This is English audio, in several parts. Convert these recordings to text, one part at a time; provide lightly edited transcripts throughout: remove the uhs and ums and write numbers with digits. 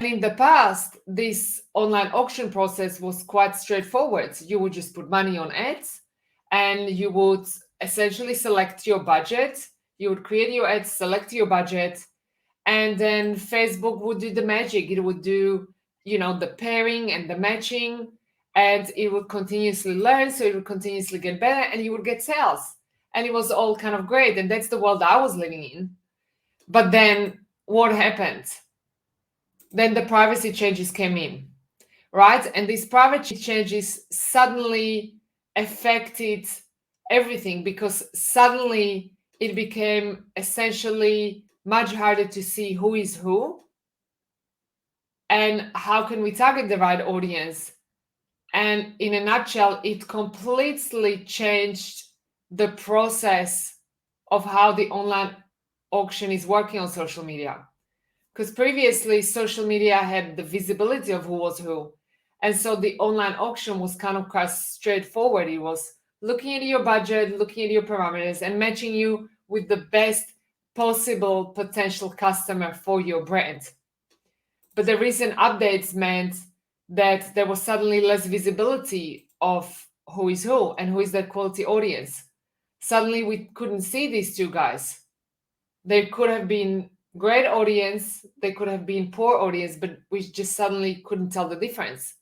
in the past, this online auction process was quite straightforward. You would just put money on ads and you would essentially select your budget. You would create your ads, select your budget, and then Facebook would do the magic. It would do, the pairing and the matching, and it would continuously learn. So it would continuously get better and you would get sales. And it was all kind of great. And that's the world I was living in. But then what happened? Then the privacy changes came in, right? And these privacy changes suddenly affected everything, because suddenly it became essentially much harder to see who is who and how can we target the right audience. And in a nutshell, it completely changed the process of how the online auction is working on social media. Because previously, social media had the visibility of who was who. And so the online auction was kind of quite straightforward. It was looking at your budget, looking at your parameters, and matching you with the best possible potential customer for your brand. But the recent updates meant that there was suddenly less visibility of who is who and who is that quality audience. Suddenly we couldn't see these two guys. They could have been great audience, they could have been poor audience, but we just suddenly couldn't tell the difference.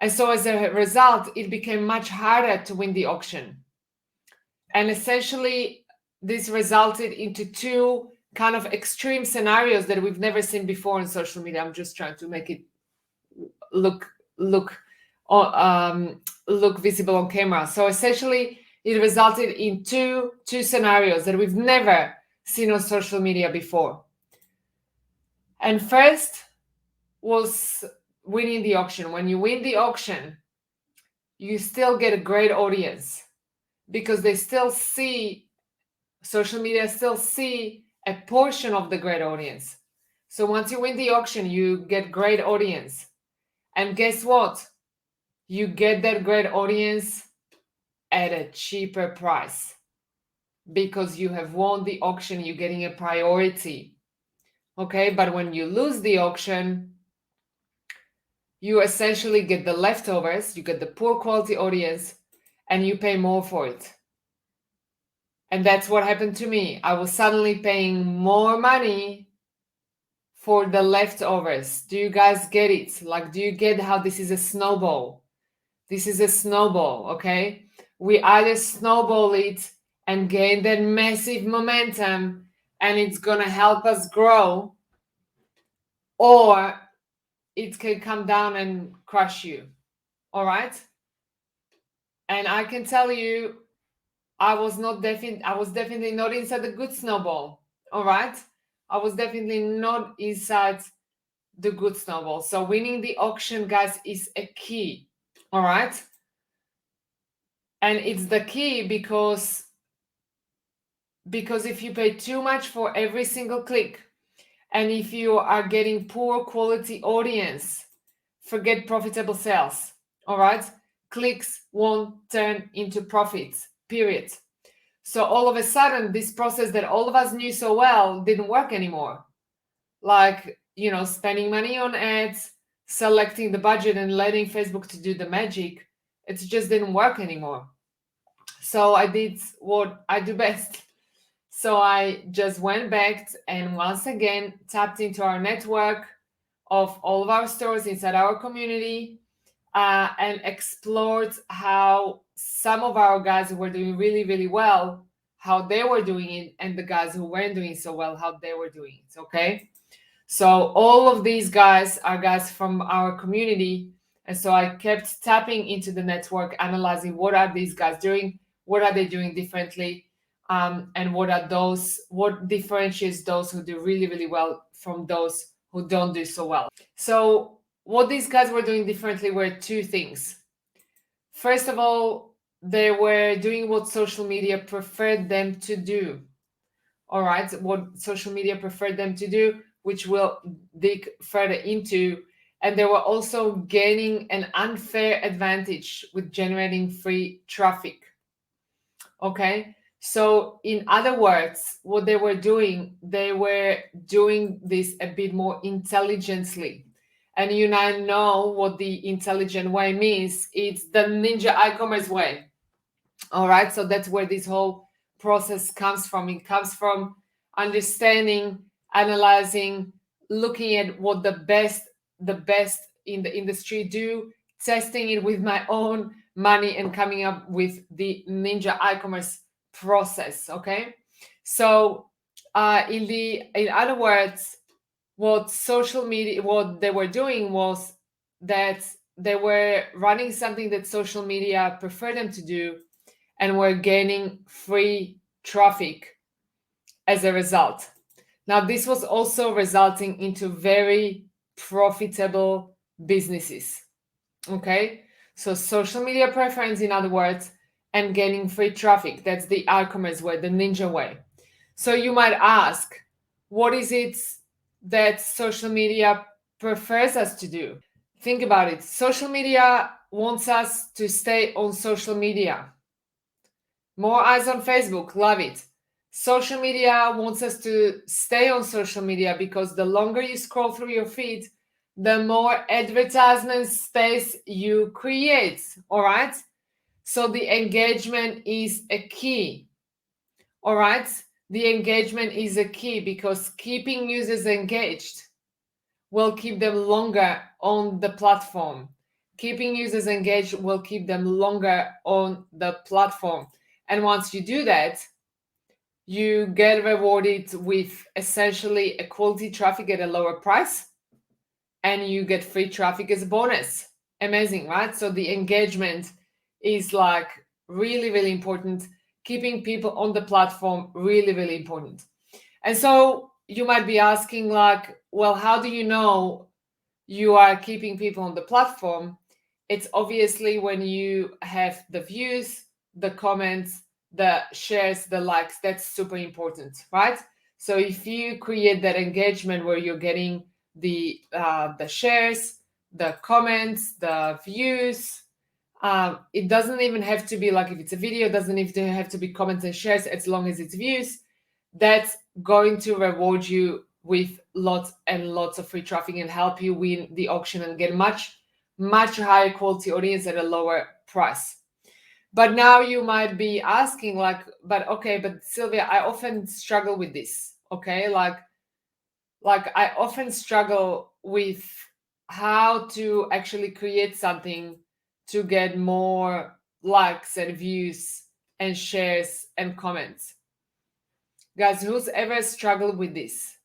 And so as a result, it became much harder to win the auction. And essentially, this resulted into two kind of extreme scenarios that we've never seen before on social media. I'm just trying to make it look visible on camera. So essentially, it resulted in two scenarios that we've never seen on social media before. And first was winning the auction. When you win the auction, you still get a great audience, because they still see, social media still see a portion of the great audience. So once you win the auction, you get great audience. And guess what? You get that great audience at a cheaper price, because you have won the auction, you're getting a priority. Okay, but when you lose the auction, you essentially get the leftovers, you get the poor quality audience, and you pay more for it. And that's what happened to me. I was suddenly paying more money for the leftovers. Do you guys get it? Like, do you get how this is a snowball? This is a snowball, okay? We either snowball it and gain that massive momentum, and it's gonna help us grow, or it can come down and crush you. All right? And I can tell you, I was definitely not inside the good snowball. All right? I was definitely not inside the good snowball. So winning the auction, guys, is a key. All right? And it's the key because if you pay too much for every single click, and if you are getting poor quality audience, forget profitable sales. All right? Clicks won't turn into profits, period. So all of a sudden, this process that all of us knew so well didn't work anymore. Like, spending money on ads, selecting the budget and letting Facebook to do the magic, it just didn't work anymore. So I did what I do best. So I just went back and once again tapped into our network of all of our stores inside our community, and explored how some of our guys who were doing really, really well, how they were doing it, and the guys who weren't doing so well, how they were doing it, okay? So all of these guys are guys from our community. And so I kept tapping into the network, analyzing what are these guys doing, what are they doing differently, and what differentiates those who do really, really well from those who don't do so well. So what these guys were doing differently were two things. First of all, they were doing what social media preferred them to do. All right, what social media preferred them to do, which we'll dig further into. And they were also gaining an unfair advantage with generating free traffic. Okay, So in other words, what they were doing this a bit more intelligently. And you now know what the intelligent way means. It's the ninja e-commerce way. All right. So that's where this whole process comes from. It comes from understanding, analyzing, looking at what the best in the industry do, testing it with my own money, and coming up with the ninja e-commerce process. Okay. So in other words, what they were doing was that they were running something that social media prefer them to do, and were gaining free traffic as a result. Now, this was also resulting into very profitable businesses. Okay, so social media preference, in other words, and gaining free traffic. That's the e-commerce way, the ninja way. So you might ask, what is it that social media prefers us to do? Think about it. Social media wants us to stay on social media. More eyes on Facebook, love it. Social media wants us to stay on social media because the longer you scroll through your feed, the more advertisement space you create. All right. So the engagement is a key. All right. The engagement is a key because keeping users engaged will keep them longer on the platform. Keeping users engaged will keep them longer on the platform. And once you do that, you get rewarded with essentially a quality traffic at a lower price, and you get free traffic as a bonus. Amazing, right? So the engagement is like really, really important. Keeping people on the platform, really, really important. And so you might be asking, like, well, how do you know you are keeping people on the platform? It's obviously when you have the views, the comments, the shares, the likes. That's super important, right? So if you create that engagement where you're getting the shares, the comments, the views, it doesn't even have to be like, if it's a video, it doesn't even have to be comments and shares, as long as it's views. That's going to reward you with lots and lots of free traffic and help you win the auction and get much higher quality audience at a lower price. But now you might be asking, like, but Silvia, I often struggle with this. Okay, like I often struggle with how to actually create something to get more likes and views and shares and comments. Guys, who's ever struggled with this?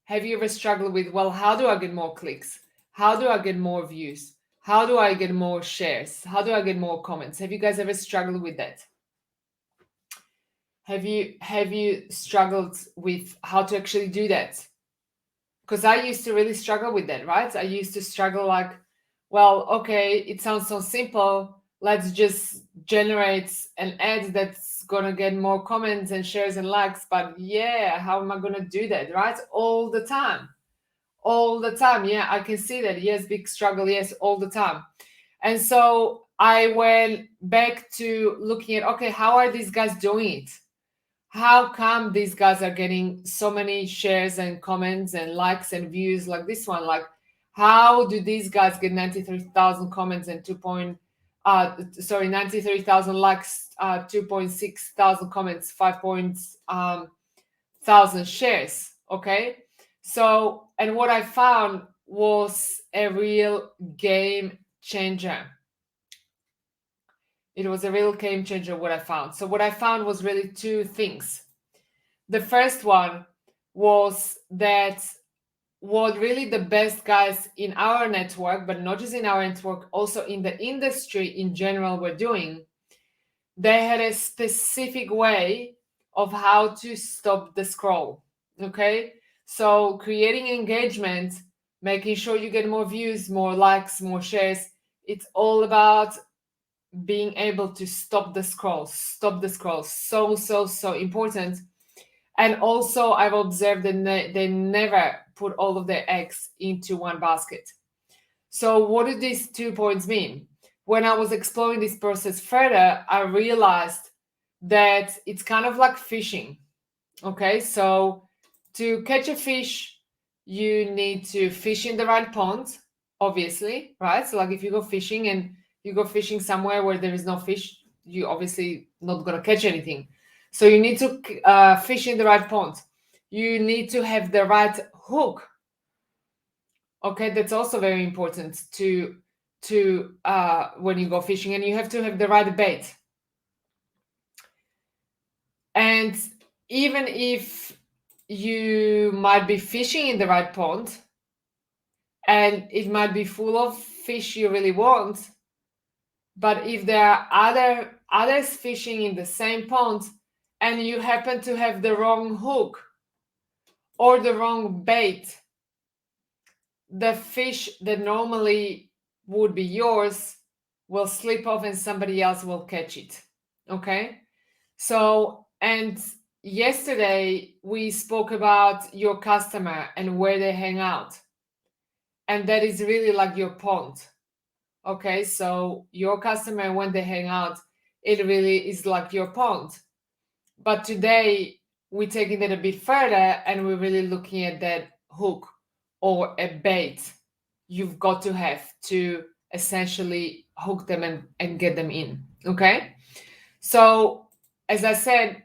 Have you ever struggled with, well, how do I get more clicks? How do I get more views? How do I get more shares? How do I get more comments? Have you guys ever struggled with that? Have you struggled with how to actually do that? Because I used to really struggle with that, right? I used to struggle like, well, okay, it sounds so simple. Let's just generate an ad that's gonna get more comments and shares and likes. But yeah, how am I gonna do that, right? All the time. Yeah, I can see that. Yes, big struggle. Yes, all the time. And so I went back to looking at, okay, how are these guys doing it? How come these guys are getting so many shares and comments and likes and views like this one? Like, how do these guys get 93,000 comments and 93,000 likes, 2.6 thousand comments, 5,000 shares? Okay. So, and what I found was a real game changer. It was a real game changer, what I found. So what I found was really two things. The first one was that what really the best guys in our network, but not just in our network, also in the industry in general, were doing, they had a specific way of how to stop the scroll. Okay. So creating engagement, making sure you get more views, more likes, more shares. It's all about being able to stop the scroll. So important. And also I've observed that they never put all of their eggs into one basket. So what do these 2 points mean? When I was exploring this process further, I realized that it's kind of like fishing. Okay, so to catch a fish, you need to fish in the right pond, obviously, right? So like if you go fishing and you go fishing somewhere where there is no fish, you obviously not gonna catch anything. So you need to fish in the right pond. You need to have the right hook. Okay, that's also very important to when you go fishing, and you have to have the right bait. And even if you might be fishing in the right pond and it might be full of fish you really want, but if there are others fishing in the same pond and you happen to have the wrong hook or the wrong bait, the fish that normally would be yours will slip off and somebody else will catch it. Okay? So, and yesterday we spoke about your customer and where they hang out. And that is really like your pond. Okay? So, your customer, when they hang out, it really is like your pond. But today we're taking it a bit further and we're really looking at that hook or a bait you've got to have to essentially hook them and get them in. Okay? So, as I said,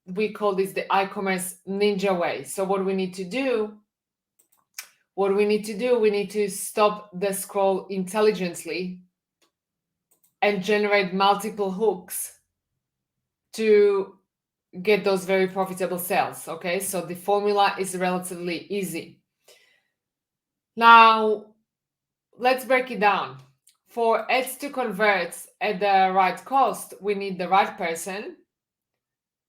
we call this the e-commerce ninja way. So what we need to do, we need to stop the scroll intelligently and generate multiple hooks to get those very profitable sales. Okay, so the formula is relatively easy. Now, let's break it down. For ads to convert at the right cost, we need the right person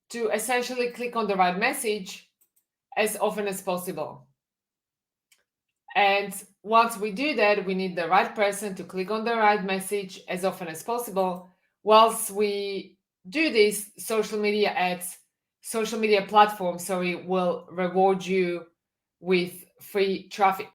to essentially click on the right message as often as possible. And once we do that, we need the right person to click on the right message as often as possible. Whilst we do this, social media platforms, will reward you with free traffic.